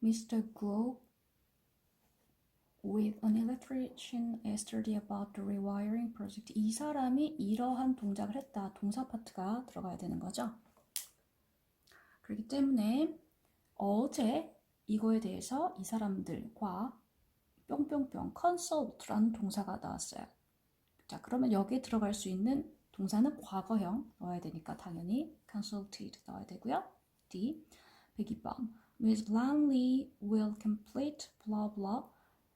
Mr. Guo with an electrician yesterday about the rewiring project. 이 사람이 이러한 동작을 했다. 동사 파트가 들어가야 되는 거죠. 그렇기 때문에 어제 이거에 대해서 이 사람들과 뿅뿅뿅 consult라는 동사가 나왔어요. 자, 그러면 여기에 들어갈 수 있는 동사는 과거형 넣어야 되니까 당연히 consulted 넣어야 되고요. D. 102번. Ms. Langley will complete blah blah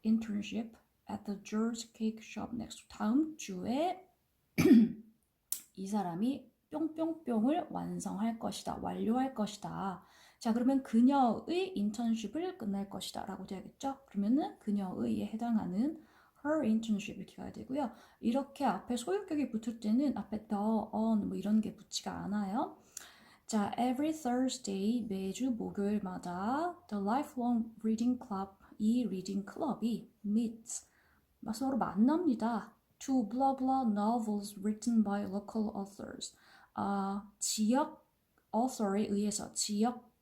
internship at the George Cake Shop next. 다음 주에 이 사람이 뿅뿅뿅을 완성할 것이다. 완료할 것이다. 자, 그러면 그녀의 인턴십을 끝낼 것이다 라고 돼야겠죠? 그러면은 그녀의에 해당하는 her internship 이렇게 가야 되고요. 이렇게 앞에 소유격이 붙을 때는 앞에 the, on 뭐 이런 게 붙지가 않아요. 자, every Thursday 매주 목요일마다 the lifelong reading club 이 reading club이 meets 서로 만납니다. to blah blah novels written by local authors. 지역 author에 의해서 지역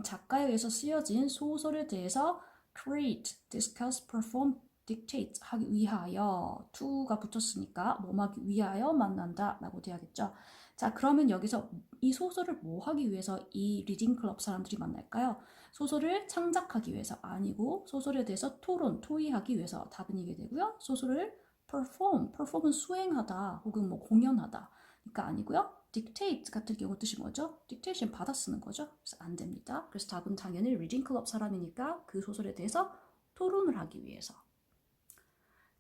작가에 의해서 쓰여진 소설에 대해서 create, discuss, perform, dictate 하기 위하여 to가 붙었으니까 뭐 하기 위하여 만난다 라고 돼야겠죠. 자, 그러면 여기서 이 소설을 뭐 하기 위해서 이 리딩 클럽 사람들이 만날까요? 소설을 창작하기 위해서 아니고 소설에 대해서 토론, 토의하기 위해서 답은 이게 되고요. 소설을 perform은 수행하다 혹은 뭐 공연하다 그러니까 아니고요. dictate 같은 경우 뜻이 뭐죠? dictation 받아 쓰는 거죠. 그래서 안 됩니다. 그래서 답은 당연히 리딩 클럽 사람이니까 그 소설에 대해서 토론을 하기 위해서.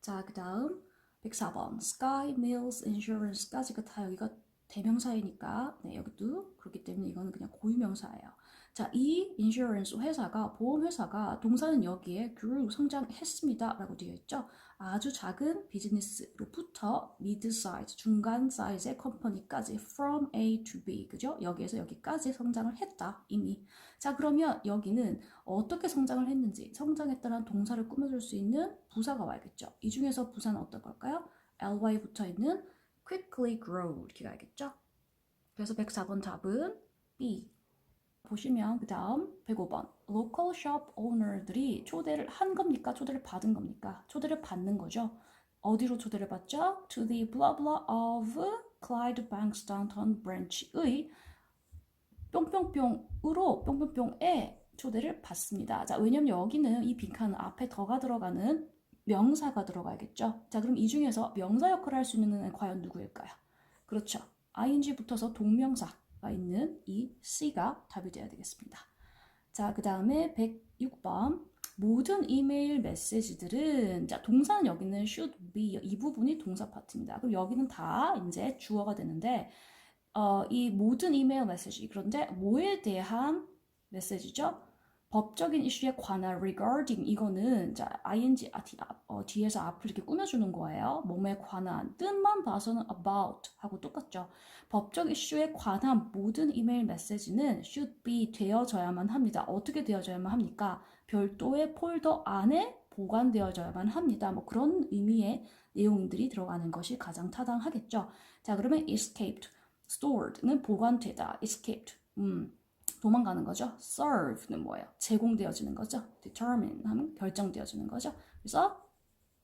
자, 그 다음 104번 Sky Mills Insurance까지가 다 여기가 대명사이니까 네, 여기도 그렇기 때문에 이거는 그냥 고유명사예요. 자, 이 인슈런스 회사가 보험회사가 동사는 여기에 grew 성장했습니다 라고 되어 있죠. 아주 작은 비즈니스로부터 mid-size 중간 사이즈의 컴퍼니까지 from A to B 그죠? 여기에서 여기까지 성장을 했다 이미. 자, 그러면 여기는 어떻게 성장을 했는지 성장했다는 동사를 꾸며줄 수 있는 부사가 와야겠죠. 이 중에서 부사는 어떨 걸까요? ly 붙어 있는 quickly grow 이렇게 가야겠죠. 그래서 104번 답은 B. 보시면 그 다음 105번 local shop owner들이 초대를 한 겁니까? 초대를 받은 겁니까? 초대를 받는 거죠. 어디로 초대를 받죠? to the blah blah of Clydebank's downtown branch의 뿅뿅뿅으로 뿅뿅뿅에 초대를 받습니다. 자, 왜냐면 여기는 이 빈칸은 앞에 더가 들어가는 명사가 들어가야겠죠. 자, 그럼 이 중에서 명사 역할을 할 수 있는 애는 과연 누구일까요? 그렇죠. ing 붙어서 동명사가 있는 이 C가 답이 되어야 되겠습니다. 자, 그 다음에 106번 모든 이메일 메시지들은 자, 동사는 여기는 should be 이 부분이 동사 파트입니다. 그럼 여기는 다 이제 주어가 되는데 이 모든 이메일 메시지 그런데 뭐에 대한 메시지죠? 법적인 이슈에 관한 regarding 이거는 자 ing 뒤에서 앞을 이렇게 꾸며주는 거예요. 몸에 관한 뜻만 봐서는 about 하고 똑같죠. 법적 이슈에 관한 모든 이메일 메시지는 should be 되어져야만 합니다. 어떻게 되어져야만 합니까? 별도의 폴더 안에 보관되어져야만 합니다. 뭐 그런 의미의 내용들이 들어가는 것이 가장 타당하겠죠. 자, 그러면 escaped, stored는 보관되다, escaped 도망가는 거죠. serve는 뭐예요? 제공되어지는 거죠. determine 하면 결정되어지는 거죠. 그래서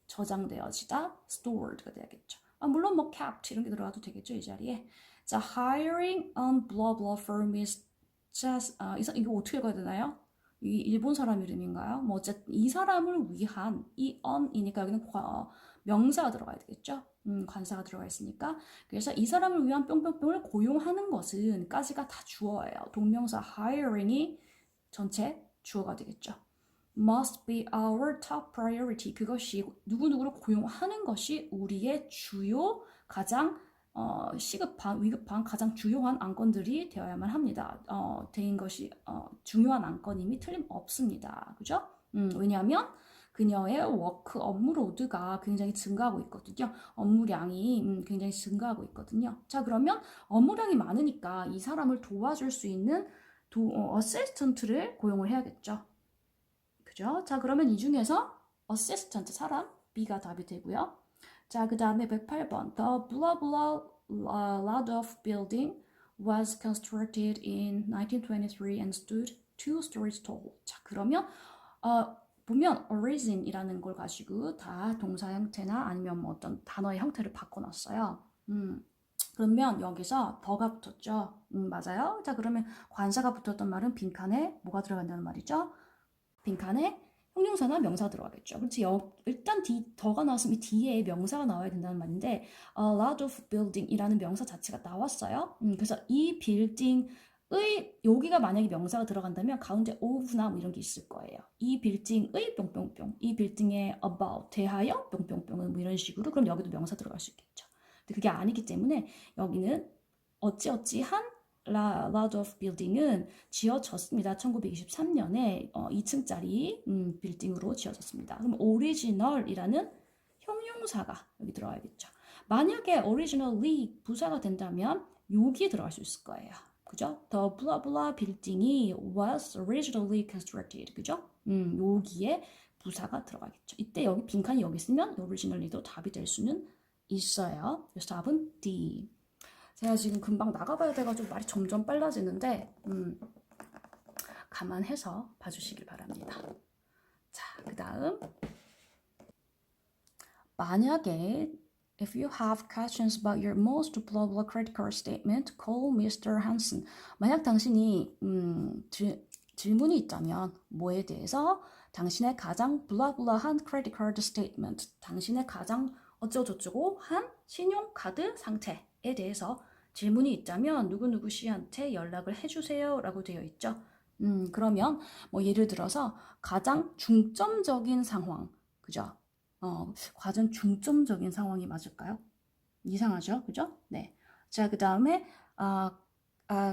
저장되어지다, stored가 돼야겠죠. 물론 뭐 kept 이런 게 들어가도 되겠죠, 이 자리에. 자, hiring on blah blah firm is just 이거 어떻게 읽어야 되나요? 이 일본 사람 이름인가요? 뭐 어쨌든 이 사람을 위한 이 on이니까 여기는 명사가 들어가야 되겠죠. 관사가 들어가 있으니까. 그래서 이 사람을 위한 뿅뿅뿅을 고용하는 것은 까지가 다 주어예요. 동명사 hiring이 전체 주어가 되겠죠. must be our top priority. 그것이 누구누구를 고용하는 것이 우리의 주요 가장 시급한, 위급한 가장 주요한 안건들이 되어야만 합니다. 되는 것이 중요한 안건임이 틀림없습니다. 그죠? 왜냐하면 그녀의 워크 업무로드가 굉장히 증가하고 있거든요. 업무량이 굉장히 증가하고 있거든요. 자, 그러면 업무량이 많으니까 이 사람을 도와줄 수 있는 어시스턴트를 고용을 해야겠죠. 그죠? 자, 그러면 이 중에서 어시스턴트 사람 B가 답이 되고요. 자, 그 다음에 108번 The blah blah lot of building was constructed in 1923 and stood two stories tall. 자, 그러면 보면 origin이라는 걸 가지고 다 동사 형태나 아니면 뭐 어떤 단어의 형태를 바꿔놨어요. 그러면 여기서 더가 붙었죠. 맞아요. 자, 그러면 관사가 붙었던 말은 빈칸에 뭐가 들어간다는 말이죠? 빈칸에 형용사나 명사 들어가겠죠. 그렇지. 일단 더가 나왔으면 이 뒤에 명사가 나와야 된다는 말인데 a lot of building이라는 명사 자체가 나왔어요. 그래서 이 빌딩의 여기가 만약에 명사가 들어간다면 가운데 of나 뭐 이런 게 있을 거예요. 이 빌딩의 뿅뿅뿅, 이 빌딩의 about 대하여 뿅뿅뿅은 뭐 이런 식으로 그럼 여기도 명사 들어갈 수 있겠죠. 근데 그게 아니기 때문에 여기는 어찌어찌한 lot of building은 지어졌습니다. 1923년에 2층짜리 빌딩으로 지어졌습니다. 그럼 original이라는 형용사가 여기 들어가야겠죠. 만약에 originally 부사가 된다면 여기에 들어갈 수 있을 거예요. 그죠? The blah blah building이 was originally constructed. 그죠? 여기에 부사가 들어가겠죠. 이때 여기 빈칸이 여기 있으면 originally도 답이 될 수는 있어요. 그래서 답은 D. 제가 지금 금방 나가봐야 돼가지고 말이 점점 빨라지는데 감안해서 봐주시길 바랍니다. 자, 그 다음 만약에 If you have questions about your most blah blah credit card statement, call Mr. Hansen. 만약 당신이 질문이 있다면 뭐에 대해서 당신의 가장 블라블라한 크레딧 카드 스테이트먼트, 당신의 가장 어쩌고저쩌고 한 신용카드 상태에 대해서 질문이 있다면 누구누구 씨한테 연락을 해주세요 라고 되어 있죠. 그러면 뭐 예를 들어서 가장 중점적인 상황, 그죠? 가장 중점적인 상황이 맞을까요? 이상하죠? 그죠? 네. 자, 그 다음에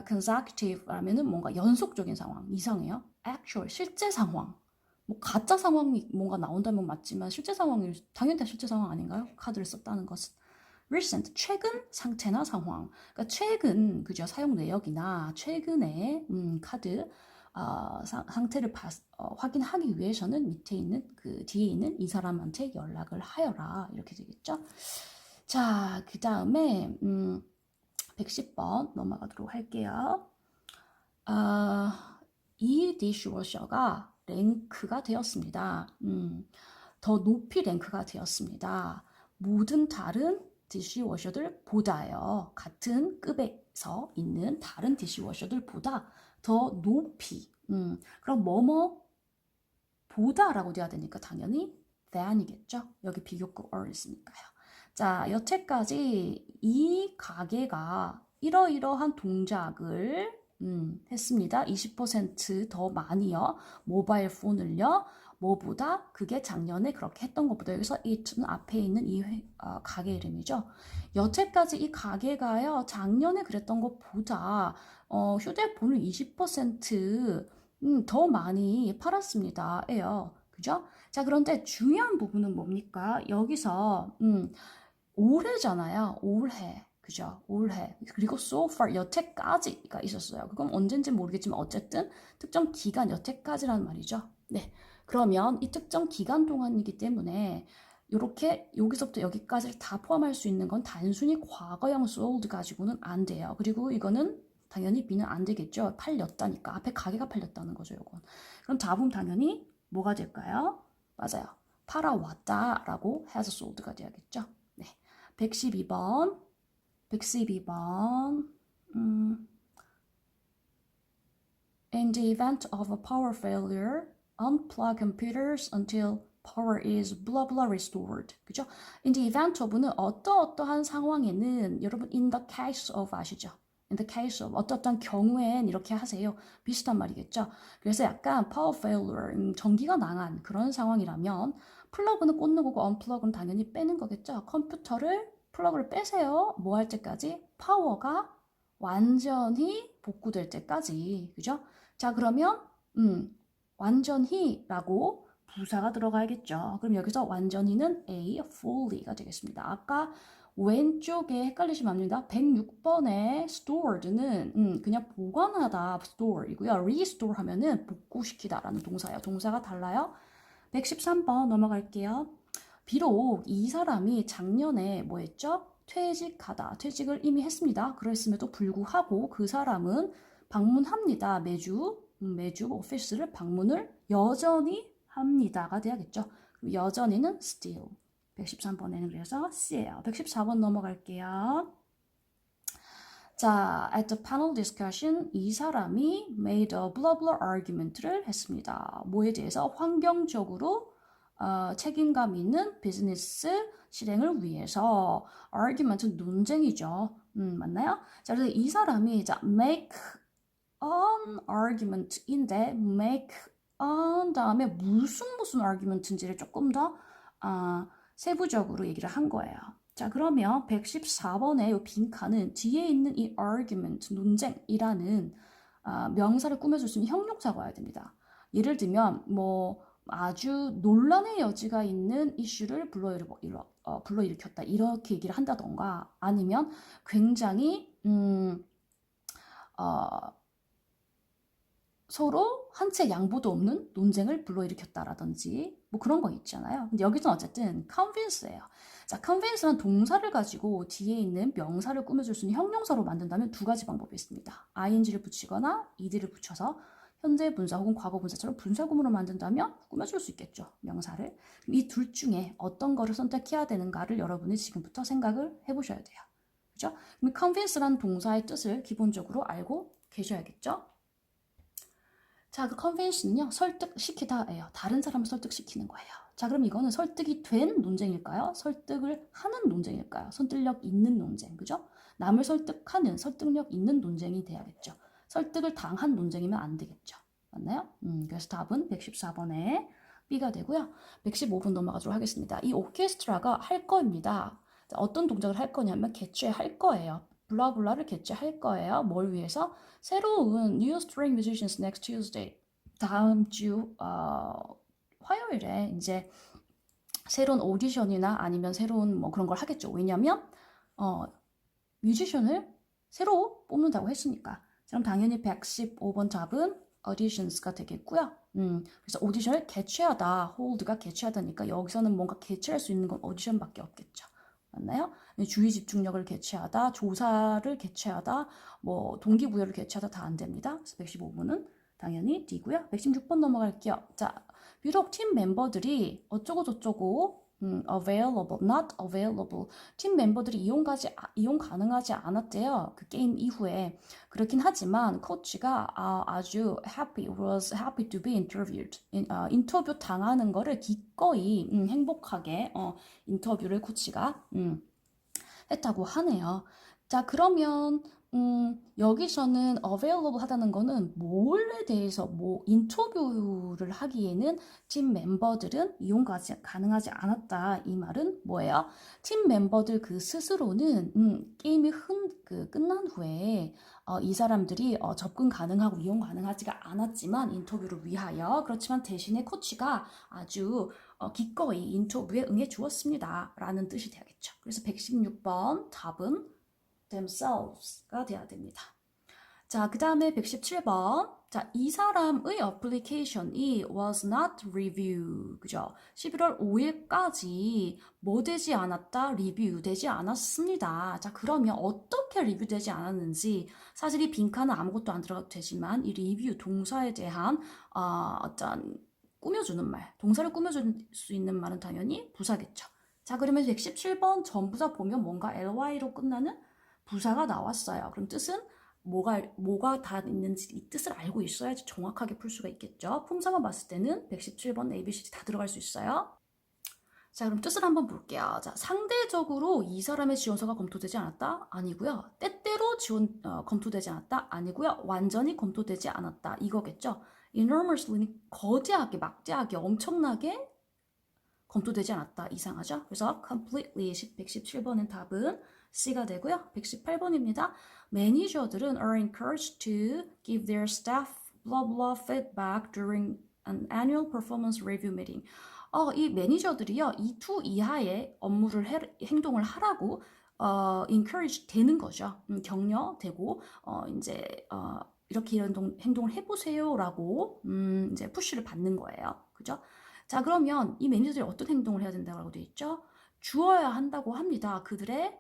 consecutive 하면은 뭔가 연속적인 상황, 이상해요. actual, 실제 상황. 뭐 가짜 상황이 뭔가 나온다면 맞지만 실제 상황이 당연히 다 실제 상황 아닌가요? 카드를 썼다는 것은. recent, 최근 상태나 상황. 그러니까 최근, 그죠? 사용 내역이나 최근의 카드 상태를 확인하기 위해서는 밑에 있는 그 뒤에 있는 이 사람한테 연락을 하여라 이렇게 되겠죠. 자, 그 다음에 110번 넘어가도록 할게요. 이 디시워셔가 랭크가 되었습니다. 더 높이 랭크가 되었습니다. 모든 다른 디시워셔들보다요. 같은 급에서 있는 다른 디시워셔들보다 더 높이. 그럼 뭐뭐 보다라고 돼야 되니까 당연히 than이겠죠. 여기 비교급 or 있으니까요. 자, 여태까지 이 가게가 이러이러한 동작을 했습니다. 20% 더 많이요. 모바일 폰을요. 뭐보다 그게 작년에 그렇게 했던 것보다 여기서 it는 앞에 있는 이 가게 이름이죠. 여태까지 이 가게가요. 작년에 그랬던 것보다 휴대폰을 20% 더 많이 팔았습니다. 예요. 그죠? 자, 그런데 중요한 부분은 뭡니까? 여기서 올해잖아요. 올해. 그죠? 올해. 그리고 so far 여태까지가 있었어요. 그건 언젠지 모르겠지만 어쨌든 특정 기간 여태까지라는 말이죠. 네. 그러면 이 특정 기간 동안이기 때문에 이렇게 여기서부터 여기까지를 다 포함할 수 있는 건 단순히 과거형 sold 가지고는 안 돼요. 그리고 이거는 당연히 B는 안 되겠죠. 팔렸다니까. 앞에 가게가 팔렸다는 거죠. 이건. 그럼 답은 당연히 뭐가 될까요? 맞아요. 팔아왔다라고 has sold가 돼야겠죠. 네. 112번. 112번. In the event of a power failure, unplug computers until power is blah blah restored. 그죠? In the event of는 어떠한 상황에는 여러분 in the case of 아시죠? In the case of 어떤 경우엔 이렇게 하세요. 비슷한 말이겠죠? 그래서 약간 power failure, 전기가 나간 그런 상황이라면 플러그는 꽂는 거고 unplug은 당연히 빼는 거겠죠? 컴퓨터를 플러그를 빼세요. 뭐 할 때까지? 파워가 완전히 복구될 때까지. 그죠? 자, 그러면 완전히라고 부사가 들어가야겠죠. 그럼 여기서 완전히는 A, fully가 되겠습니다. 아까 왼쪽에 헷갈리시면 안 됩니다. 106번의 stored는 그냥 보관하다 store이고요. restore 하면은 복구시키다라는 동사예요. 동사가 달라요. 113번 넘어갈게요. 비록 이 사람이 작년에 뭐 했죠? 퇴직하다. 퇴직을 이미 했습니다. 그랬음에도 불구하고 그 사람은 방문합니다. 매주 매주 오피스를 방문을 여전히 합니다가 돼야겠죠. 여전히는 still. 113번에는 그래서 C예요. 114번 넘어갈게요. 자, at the panel discussion, 이 사람이 made a blah blah argument를 했습니다. 뭐에 대해서? 환경적으로 책임감 있는 비즈니스 실행을 위해서. argument은 논쟁이죠. 맞나요? 자, 그래서 이 사람이 자, make an argument인데 make an 다음에 무슨 argument인지를 조금 더 세부적으로 얘기를 한 거예요. 자, 그러면 114번의 이 빈칸은 뒤에 있는 이 argument, 논쟁이라는 명사를 꾸며줄 수 있는 형용사가 와야 됩니다. 예를 들면 뭐 아주 논란의 여지가 있는 이슈를 불러일으켰다 이렇게 얘기를 한다던가 아니면 굉장히 서로 한 채 양보도 없는 논쟁을 불러일으켰다라든지 뭐 그런 거 있잖아요. 근데 여기서는 어쨌든 convince예요. 자, convince란 동사를 가지고 뒤에 있는 명사를 꾸며줄 수 있는 형용사로 만든다면 두 가지 방법이 있습니다. ing를 붙이거나 ed를 붙여서 현재 분사 혹은 과거 분사처럼 분사구문으로 만든다면 꾸며줄 수 있겠죠, 명사를. 이 둘 중에 어떤 거를 선택해야 되는가를 여러분이 지금부터 생각을 해보셔야 돼요. 그죠? 그럼 convince란 동사의 뜻을 기본적으로 알고 계셔야겠죠? 자, 그 convince는요, 설득시키다예요. 다른 사람을 설득시키는 거예요. 자, 그럼 이거는 설득이 된 논쟁일까요? 설득을 하는 논쟁일까요? 설득력 있는 논쟁, 그죠? 남을 설득하는 설득력 있는 논쟁이 돼야겠죠. 설득을 당한 논쟁이면 안 되겠죠. 맞나요? 그래서 답은 114번에 B가 되고요. 115번 넘어가도록 하겠습니다. 이 오케스트라가 할 거입니다. 자, 어떤 동작을 할 거냐면 개최할 거예요. 블라블라를 개최할 거예요. 뭘 위해서? 새로운 New String Musicians Next Tuesday. 다음 주 화요일에 이제 새로운 오디션이나 아니면 새로운 뭐 그런 걸 하겠죠. 왜냐면 뮤지션을 새로 뽑는다고 했으니까. 그럼 당연히 115번 답은 auditions가 되겠고요. 그래서 오디션을 개최하다, hold가 개최하다니까 여기서는 뭔가 개최할 수 있는 건 오디션밖에 없겠죠. 맞나요? 주의 집중력을 개최하다, 조사를 개최하다, 뭐 동기부여를 개최하다 다 안 됩니다. 그래서 115번은 당연히 D고요. 116번 넘어갈게요. 자, 비록 팀 멤버들이 어쩌고 저쩌고 available, not available. 팀 멤버들이 이용 가능하지 않았대요. 그 게임 이후에. 그렇긴 하지만 코치가 아주 was happy to be interviewed. 인터뷰 당하는 거를 기꺼이 행복하게 인터뷰를 코치가 했다고 하네요. 자, 그러면 여기서는 available 하다는 거는 뭘에 대해서 뭐 인터뷰를 하기에는 팀 멤버들은 이용 가능하지 않았다. 이 말은 뭐예요? 팀 멤버들 그 스스로는 게임이 끝난 후에 이 사람들이 접근 가능하고 이용 가능하지가 않았지만 인터뷰를 위하여 그렇지만 대신에 코치가 아주 기꺼이 인터뷰에 응해 주었습니다. 라는 뜻이 돼야겠죠. 그래서 116번 답은 themselves가 돼야 됩니다. 자, 그 다음에 117번. 자, 이 사람의 어플리케이션이 was not review. 그죠? 11월 5일까지 뭐 되지 않았다? 리뷰 되지 않았습니다. 자, 그러면 어떻게 리뷰 되지 않았는지 사실 이 빈칸은 아무것도 안 들어가도 되지만 이 리뷰 동사에 대한 어떤 꾸며주는 말, 동사를 꾸며줄 수 있는 말은 당연히 부사겠죠. 자, 그러면 117번 전부사 보면 뭔가 ly로 끝나는 부사가 나왔어요. 그럼 뜻은 뭐가 다 있는지 이 뜻을 알고 있어야지 정확하게 풀 수가 있겠죠. 품사만 봤을 때는 117번 ABCD 다 들어갈 수 있어요. 자, 그럼 뜻을 한번 볼게요. 자, 상대적으로 이 사람의 지원서가 검토되지 않았다? 아니고요. 때때로 검토되지 않았다? 아니고요. 완전히 검토되지 않았다. 이거겠죠. enormously 거대하게, 막대하게, 엄청나게 검토되지 않았다. 이상하죠? 그래서 completely 117번의 답은 C가 되고요. 118번입니다. 매니저들은 are encouraged to give their staff blah blah feedback during an annual performance review meeting. 이 매니저들이요. 2 이하의 행동을 하라고 encourage 되는 거죠. 격려되고 이제 이렇게 이런 행동을 해보세요라고 이제 푸시를 받는 거예요. 그죠? 자, 그러면 이 매니저들이 어떤 행동을 해야 된다고 되어 있죠? 주어야 한다고 합니다. 그들의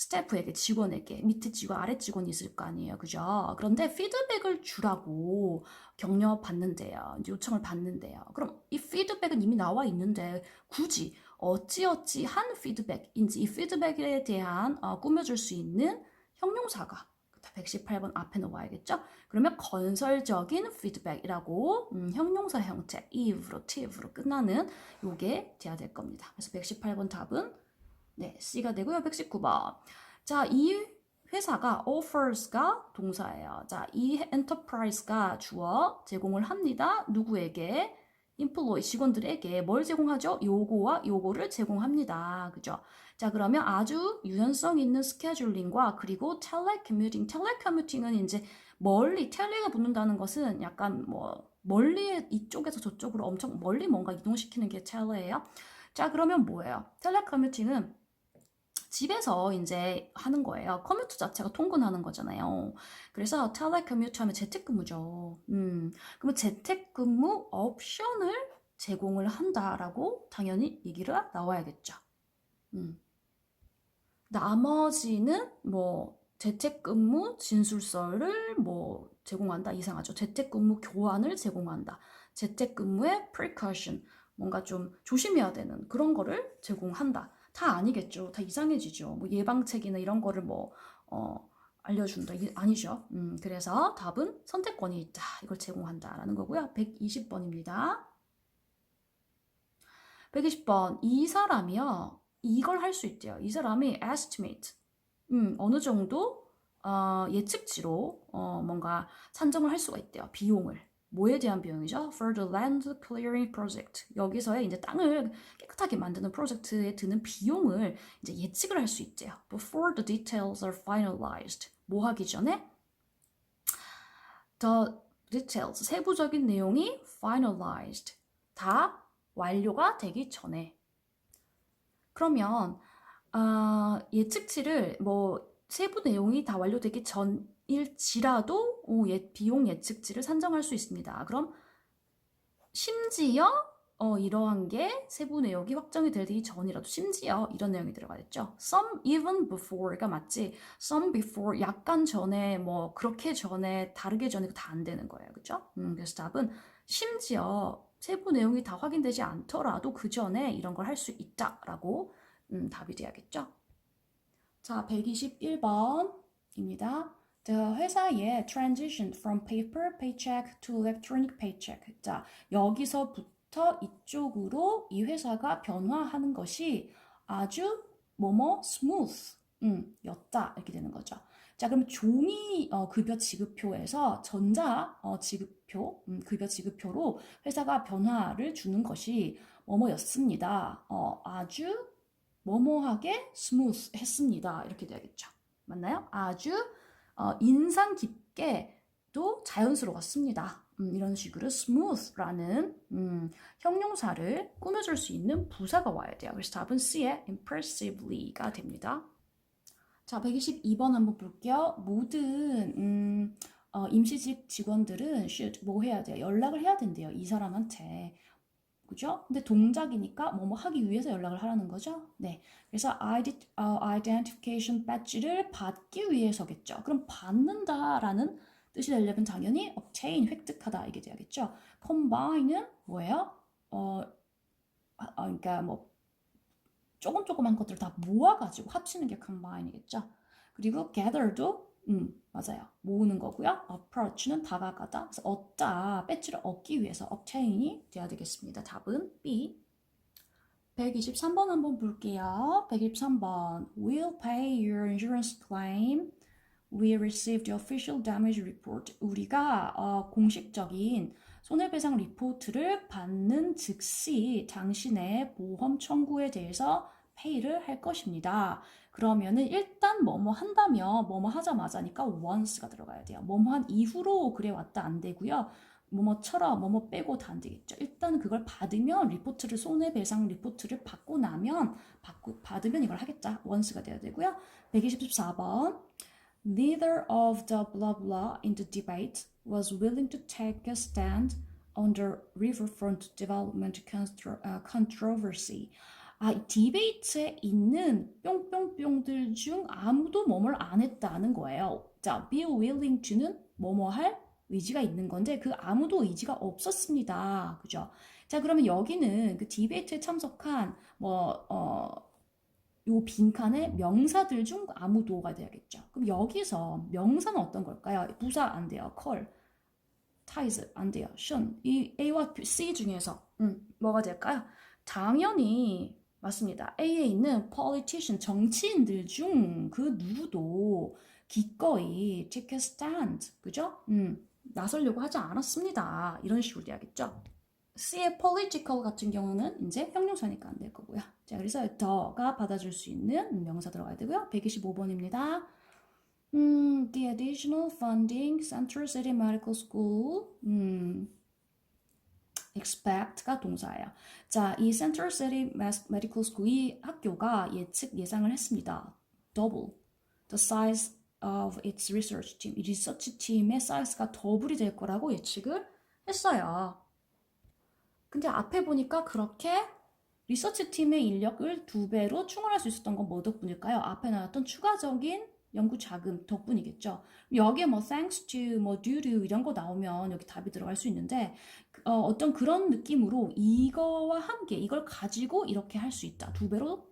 스태프에게, 직원에게, 밑에 직원, 아래 직원이 있을 거 아니에요. 그죠? 그런데 피드백을 주라고 격려 받는데요. 이제 요청을 받는데요. 그럼 이 피드백은 이미 나와 있는데 굳이 어찌어찌한 피드백인지 이 피드백에 대한 꾸며줄 수 있는 형용사가 118번 앞에 넣어야겠죠? 그러면 건설적인 피드백이라고 형용사 형태, ive로, tive로 끝나는 요게 돼야 될 겁니다. 그래서 118번 답은 네, C가 되고요. 119번. 자, 이 회사가 offers가 동사예요. 자, 이 enterprise가 주어 제공을 합니다. 누구에게? employee 직원들에게 뭘 제공하죠? 요거와 요거를 제공합니다. 그죠? 자, 그러면 아주 유연성 있는 스케줄링과 그리고 텔레커뮤팅은 이제 멀리 텔레가 붙는다는 것은 약간 뭐 멀리 이쪽에서 저쪽으로 엄청 멀리 뭔가 이동시키는 게 텔레예요. 자, 그러면 뭐예요? 텔레커뮤팅은 집에서 이제 하는 거예요. 커뮤트 자체가 통근하는 거잖아요. 그래서 텔레커뮤트 하면 재택근무죠. 그러면 재택근무 옵션을 제공을 한다라고 당연히 얘기를 나와야겠죠. 나머지는 뭐 재택근무 진술서를 뭐 제공한다 이상하죠. 재택근무 교환을 제공한다. 재택근무의 precaution 뭔가 좀 조심해야 되는 그런 거를 제공한다. 다 아니겠죠. 다 이상해지죠. 뭐 예방책이나 이런 거를 뭐 알려준다. 이게 아니죠. 그래서 답은 선택권이 있다. 이걸 제공한다라는 거고요. 120번입니다. 120번. 이 사람이요. 이걸 할 수 있대요. 이 사람이 estimate. 어느 정도 예측치로 뭔가 산정을 할 수가 있대요. 비용을. 뭐에 대한 비용이죠? For the land clearing project. 여기서의 이제 땅을 깨끗하게 만드는 프로젝트에 드는 비용을 이제 예측을 할 수 있대요. Before the details are finalized. 뭐 하기 전에? The details, 세부적인 내용이 finalized. 다 완료가 되기 전에. 그러면 예측치를 뭐 세부 내용이 다 완료되기 전일지라도 비용 예측치를 산정할 수 있습니다. 그럼 심지어 이러한 게 세부 내용이 확정이 되기 전이라도 심지어 이런 내용이 들어가겠죠. Some even before가 맞지. Some before 약간 전에 뭐 그렇게 전에 다르게 전에 다 안 되는 거예요. 그죠? 그래서 답은 심지어 세부 내용이 다 확인되지 않더라도 그 전에 이런 걸 할 수 있다라고 답이 돼야겠죠. 자, 121번입니다. 회사의 transition from paper paycheck to electronic paycheck. 자, 여기서부터 이쪽으로 이 회사가 변화하는 것이 아주 뭐뭐 smooth 였다 이렇게 되는 거죠. 자, 그럼 종이 급여 지급표에서 전자 지급표, 급여 지급표로 회사가 변화를 주는 것이 뭐뭐였습니다. 아주 뭐뭐하게 스무스 했습니다. 이렇게 돼야겠죠. 맞나요? 아주 인상 깊게도 자연스러웠습니다. 이런 식으로 smooth라는 형용사를 꾸며줄 수 있는 부사가 와야 돼요. 그래서 답은 C의 impressively가 됩니다. 자, 122번 한번 볼게요. 모든 임시직 직원들은 should 뭐 해야 돼요? 연락을 해야 된대요. 이 사람한테. 그죠? 근데 동작이니까 뭐뭐 하기 위해서 연락을 하라는 거죠. 네. 그래서 identification badge를 받기 위해서겠죠. 그럼 받는다라는 뜻이 되려면 당연히 obtain, 획득하다 이게 돼야겠죠. combine은 뭐예요? 그러니까 뭐 조금조그만 것들을 다 모아가지고 합치는 게 combine이겠죠. 그리고 gather도 맞아요. 모으는 거고요. approach는 다가가다. 그래서 얻다, 배지를 얻기 위해서 obtain이 돼야 되겠습니다. 답은 B. 123번 한번 볼게요. 123번. We'll pay your insurance claim. We received the official damage report. 우리가 공식적인 손해배상 리포트를 받는 즉시 당신의 보험 청구에 대해서 페이를 할 것입니다. 그러면은 일단 뭐뭐 한다며 뭐뭐 하자마자니까 once가 들어가야 돼요. 뭐뭐 한 이후로 그래 왔다 안 되고요. 뭐뭐처럼 뭐뭐 빼고 다 안 되겠죠. 일단 그걸 받으면 리포트를 손해배상 리포트를 받고 나면 받으면 이걸 하겠다. once가 돼야 되고요. 124번 Neither of the blah blah in the debate was willing to take a stand on the riverfront development controversy. 이 디베이트에 있는 뿅뿅뿅들 중 아무도 뭐뭘 안 했다는 거예요. 자, be willing to는 뭐뭐 할 의지가 있는 건데 그 아무도 의지가 없었습니다. 그죠? 자, 그러면 여기는 그 디베이트에 참석한 요 빈칸에 명사들 중 아무도가 돼야겠죠. 그럼 여기서 명사는 어떤 걸까요? 부사 안 돼요. call, ties 안 돼요. shun. 이 A와 C 중에서 뭐가 될까요? 당연히 맞습니다. A에 있는 politician, 정치인들 중 그 누구도 기꺼이 take a stand, 그죠? 나서려고 하지 않았습니다. 이런 식으로 돼야겠죠. C의 political 같은 경우는 이제 형용사니까 안 될 거고요. 자, 그래서 더가 받아줄 수 있는 명사 들어가야 되고요. 125번입니다. The additional funding Central City Medical School expect가 동사예요. 자, 이 Central City Medical School 이 학교가 예상을 했습니다. Double the size of its research team. 이 리서치 팀의 사이즈가 더블이 될 거라고 예측을 했어요. 근데 앞에 보니까 그렇게 리서치 팀의 인력을 2배로 충원할 수 있었던 건 뭐 덕분일까요? 앞에 나왔던 추가적인 연구 자금 덕분이겠죠. 여기에 뭐 thanks to, 뭐 due to 이런 거 나오면 여기 답이 들어갈 수 있는데 어떤 그런 느낌으로 이거와 함께 이걸 가지고 이렇게 할 수 있다. 2배로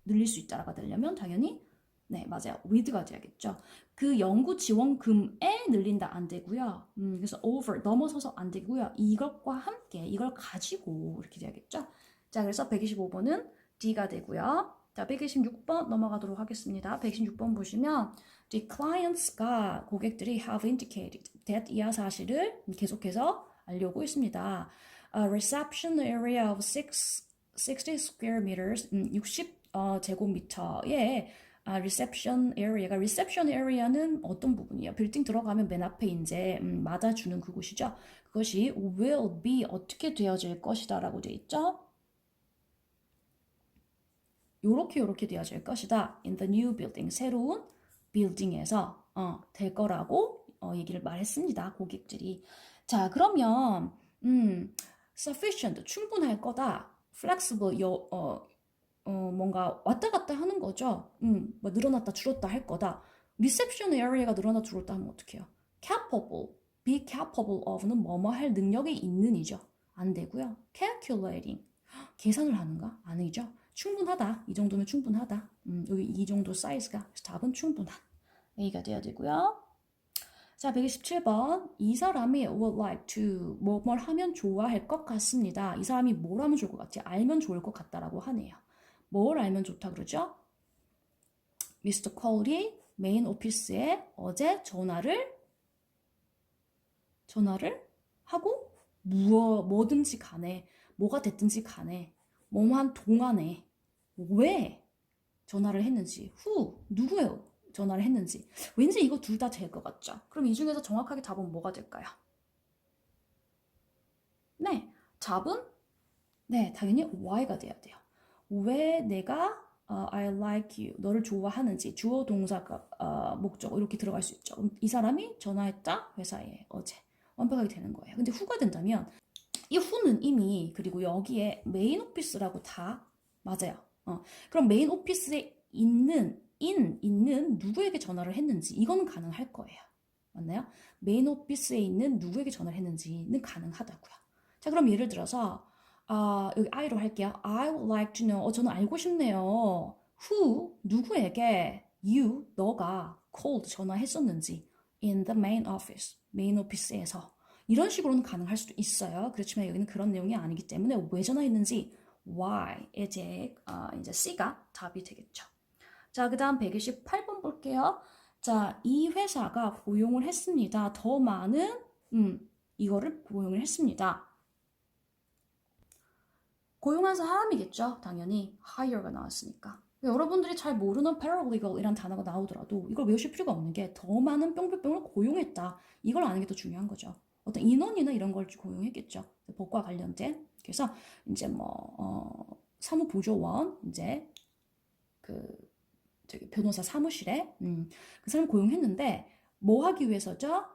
늘릴 수 있다라고 되려면 당연히 네, 맞아요. with가 돼야겠죠. 그 연구 지원금에 늘린다 안 되고요. 그래서 over 넘어서서 안 되고요. 이것과 함께 이걸 가지고 이렇게 돼야겠죠. 자, 그래서 125번은 D가 되고요. 자, 126번 넘어가도록 하겠습니다. 126번 보시면 the clients가 고객들이 have indicated that 이 사실을 계속해서 알려고 있습니다. A reception area of 60 square meters, 60 제곱미터의 reception area가 reception area는 어떤 부분이에요? 빌딩 들어가면 맨 앞에 이제 맞아주는 그곳이죠. 그것이 will be 어떻게 되어질 것이다 라고 되어 있죠. 요렇게 되어질 것이다. In the new building, 새로운 빌딩에서 될 거라고 얘기를 말했습니다. 고객들이. 자, 그러면 sufficient, 충분할 거다. flexible, 뭔가 왔다 갔다 하는 거죠. 뭐 늘어났다 줄었다 할 거다. reception area가 늘어났다 줄었다 하면 어떡해요? capable, be capable of는 뭐뭐 할 능력이 있는이죠. 안 되고요. calculating, 계산을 하는가? 아니죠. 충분하다. 이 정도면 충분하다. 여기 이 정도 사이즈가 답은 충분한 A가 돼야 되고요. 자, 127번. 이 사람이 would like to 뭘 하면 좋아할 것 같습니다. 이 사람이 뭘 하면 좋을 것 같지? 알면 좋을 것 같다라고 하네요. 뭘 알면 좋다 그러죠? 미스터 콜이 메인 오피스에 어제 전화를 하고 뭐든지 간에 뭐가 됐든지 간에 뭐한 동안에 왜 전화를 했는지 누구예요? 전화를 했는지 왠지 이거 둘 다 될 것 같죠? 그럼 이 중에서 정확하게 답은 뭐가 될까요? 네, 답은 네, 당연히 why가 돼야 돼요. 왜 내가 I like you, 너를 좋아하는지 주어 동사가 목적 이렇게 들어갈 수 있죠. 이 사람이 전화했다 회사에 어제 완벽하게 되는 거예요. 근데 who가 된다면 이 who는 이미 그리고 여기에 메인 오피스라고 다 맞아요. 그럼 메인 오피스에 있는 누구에게 전화를 했는지 이거는 가능할 거예요. 맞나요? 메인 오피스에 있는 누구에게 전화를 했는지는 가능하다고요. 자, 그럼 예를 들어서 여기 I로 할게요. I would like to know. 저는 알고 싶네요. Who, 누구에게 you, 너가 called, 전화했었는지 in the main office, 메인 오피스에서. 이런 식으로는 가능할 수도 있어요. 그렇지만 여기는 그런 내용이 아니기 때문에 왜 전화했는지 why, 이제 C가 답이 되겠죠. 자, 그 다음 128번 볼게요. 자, 이 회사가 고용을 했습니다. 더 많은 이거를 고용을 했습니다. 고용한 사람이겠죠. 당연히 hire가 나왔으니까. 여러분들이 잘 모르는 paralegal이란 단어가 나오더라도 이걸 외우실 필요가 없는 게 더 많은 뿅뿅뿅을 고용했다. 이걸 아는 게 더 중요한 거죠. 어떤 인원이나 이런 걸 고용했겠죠. 법과 관련된. 그래서 이제 사무보조원 이제 저기 변호사 사무실에 그 사람 고용했는데 뭐 하기 위해서죠?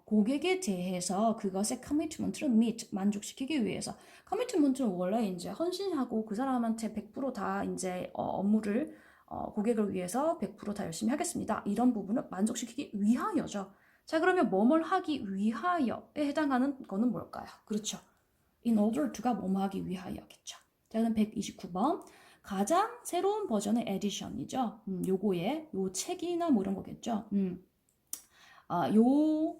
고객에 대해서 그것의 커미트먼트를 만족시키기 위해서. 커미트먼트는 원래 이제 헌신하고 그 사람한테 100%다 이제 업무를 고객을 위해서 100%다 열심히 하겠습니다. 이런 부분을 만족시키기 위하여죠. 자, 그러면 뭐뭘 하기 위하여에 해당하는 거는 뭘까요? 그렇죠. In order to가 뭐뭐 하기 위하여겠죠. 자, 그럼 129번. 가장 새로운 버전의 에디션이죠. 요 책이나 뭐 이런 거겠죠. 요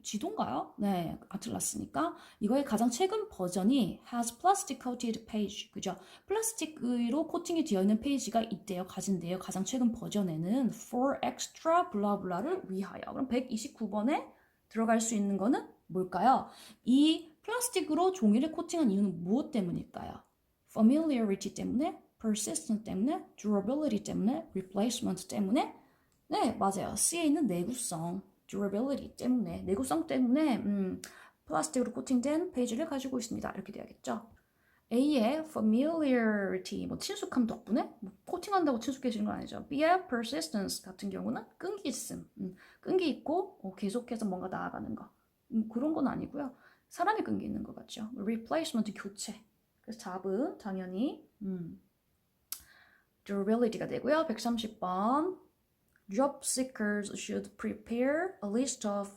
지도인가요? 네, 아틀라스니까 이거의 가장 최근 버전이 has plastic coated page, 그죠? 플라스틱으로 코팅이 되어 있는 페이지가 있대요, 가진대요. 가장 최근 버전에는 for extra 블라블라를 위하여. 그럼 129번에 들어갈 수 있는 거는 뭘까요? 이 플라스틱으로 종이를 코팅한 이유는 무엇 때문일까요? familiarity 때문에, persistence 때문에, durability 때문에, replacement 때문에. 네, 맞아요. C에 있는 내구성, durability 때문에, 내구성 때문에 플라스틱으로 코팅된 페이지를 가지고 있습니다. 이렇게 돼야겠죠. A의 familiarity, 뭐 친숙함 덕분에 뭐 코팅한다고 친숙해지는 건 아니죠. B의 persistence 같은 경우는 끈기 있음, 끈기 있고 계속해서 뭔가 나아가는 거, 그런 건 아니고요. 사람이 끈기 있는 것 같죠. replacement 교체. 그래서 답은 당연히 durability가 되고요. 130번. Job seekers should prepare a list of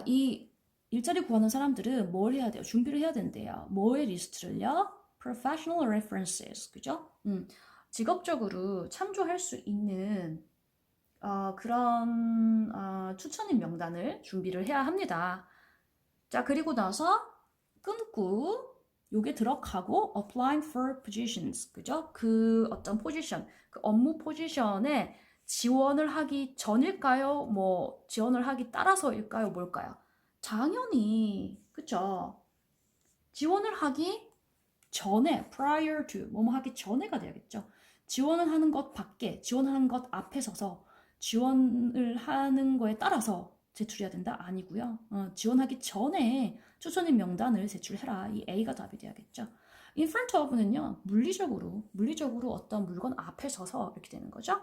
이 일자리 구하는 사람들은 뭘 해야 돼요? 준비를 해야 된대요. 뭐의 리스트를요? Professional references, 그죠? 직업적으로 참조할 수 있는 그런 추천인 명단을 준비를 해야 합니다. 자, 그리고 나서 끊고 요게 들어가고 applying for positions, 그죠? 그 어떤 포지션, 그 업무 포지션에 지원을 하기 전일까요? 뭐 지원을 하기 따라서일까요? 뭘까요? 당연히 그쵸? 지원을 하기 전에 prior to 뭐뭐 하기 전에가 돼야겠죠. 지원을 하는 것 밖에 지원하는 것 앞에 서서 지원을 하는 거에 따라서 제출해야 된다? 아니고요. 지원하기 전에 추천인 명단을 제출해라. 이 A가 답이 돼야겠죠. in front of는요. 물리적으로 어떤 물건 앞에 서서 이렇게 되는 거죠.